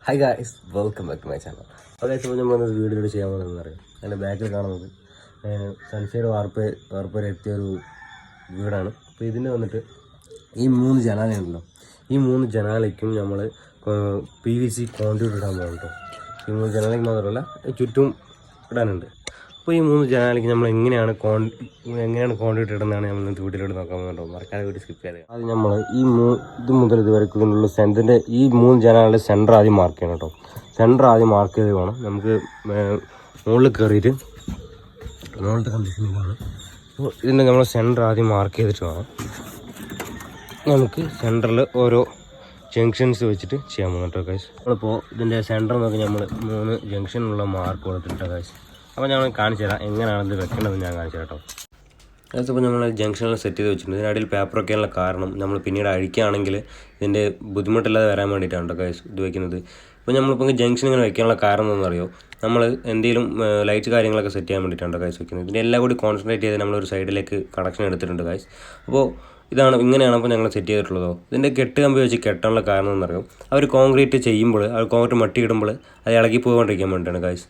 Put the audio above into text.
Hi guys, welcome back to my channel. അപ്പോൾ guys, ഇപ്പോൾ നമ്മൾ വീഡിയോ ചെയ്യാൻ പോകുന്നതെന്ന് പറയും. അതിൻ്റെ ബാക്കിൽ കാണുന്നത് സൺസൈഡ് വാർപ്പ് എത്തിയൊരു വീടാണ്. അപ്പോൾ ഇതിന് വന്നിട്ട് ഈ 3 ജനാലയുണ്ടല്ലോ, ഈ 3 ജനാലയ്ക്കും നമ്മൾ PVC കോൺഡ്യൂട്ട് ഇടാൻ പോകും കേട്ടോ. ഈ 3 ജനാലയ്ക്ക് മാത്രമല്ല ചുറ്റും ഇടാനുണ്ട്. അപ്പോൾ ഈ 3 ജനാലയ്ക്ക് നമ്മൾ എങ്ങനെയാണ് കോൺഡ്യൂട്ട് ഇടുന്നതാണ് നമ്മൾ ഇന്നത്തെ വീട്ടിലോട്ട് നോക്കാൻ പോകുന്നുണ്ടോ. മറക്കാതെ വീഡിയോ സ്കിപ്പ് ചെയ്യാതെ. അത് നമ്മൾ ഇത് മുതൽ ഇതുവരെക്കുള്ള സെൻറ്ററിൻ്റെ ഈ 3 ജനാലയുടെ സെൻറ്റർ ആദ്യം മാർക്ക് ചെയ്യണം കേട്ടോ. സെൻറ്റർ ആദ്യം മാർക്ക് ചെയ്ത് വേണം നമുക്ക് മുകളിൽ കയറിയിട്ട് മുകളിലത്തെ കണ്ടീഷനിലാണ്. അപ്പോൾ ഇതിൻ്റെ നമ്മൾ സെൻറ്റർ ആദ്യം മാർക്ക് ചെയ്തിട്ട് വേണം നമുക്ക് സെൻറ്ററിൽ ഓരോ ജംഗ്ഷൻസ് വെച്ചിട്ട് ചെയ്യാൻ പോകുന്നു കേട്ടോ ഗൈസ്. നമ്മളിപ്പോൾ ഇതിൻ്റെ സെൻറ്റർ നോക്കി നമ്മൾ 3 ജംഗ്ഷനുള്ള മാർക്ക് കൊടുത്തിട്ടോ ഗൈസ്. അപ്പോൾ ഞാൻ കാണിച്ചു തരാം എങ്ങനെയാണ് ഇത് വെക്കേണ്ടതെന്ന് ഞാൻ കാണിച്ചു തരാം കേട്ടോ. അതിപ്പോൾ നമ്മൾ ജംഗ്ഷനിൽ സെറ്റ് ചെയ്ത് വെച്ചിട്ടുണ്ട്. ഇതിനിടയിൽ പേപ്പറൊക്കെയുള്ള കാരണം നമ്മൾ പിന്നീട് അഴിക്കുകയാണെങ്കിൽ ഇതിൻ്റെ ബുദ്ധിമുട്ടില്ലാതെ വരാൻ വേണ്ടിയിട്ടാണ് കേട്ടോ ഗൈസ് ഇത് വയ്ക്കുന്നത്. ഇപ്പോൾ നമ്മളിപ്പോൾ ജംഗ്ഷൻ ഇങ്ങനെ വെക്കാനുള്ള കാരണം എന്താണെന്നറിയോ, നമ്മൾ എന്തെങ്കിലും ലൈറ്റ് കാര്യങ്ങളൊക്കെ സെറ്റ് ചെയ്യാൻ വേണ്ടിയിട്ടാണ് ഗൈസ് വെക്കുന്നത്. ഇതിൻ്റെ എല്ലാം കൂടി കോൺസെൻട്രേറ്റ് ചെയ്ത് നമ്മളൊരു സൈഡിലേക്ക് കണക്ഷൻ എടുത്തിട്ടുണ്ട് ഗൈസ്. അപ്പോൾ ഇങ്ങനെയാണ് അപ്പോൾ ഞങ്ങൾ സെറ്റ് ചെയ്തിട്ടുള്ളതോ. ഇതിൻ്റെ കെട്ട് കമ്പി വെച്ച് കെട്ടാനുള്ള കാരണം എന്നറിയും, അവർ കോൺക്രീറ്റ് ചെയ്യുമ്പോൾ കോൺക്രീറ്റ് മട്ടി ഇടുമ്പോൾ അത് ഇളകി പോകാണ്ടിരിക്കാൻ വേണ്ടിയിട്ടാണ് ഗൈസ്.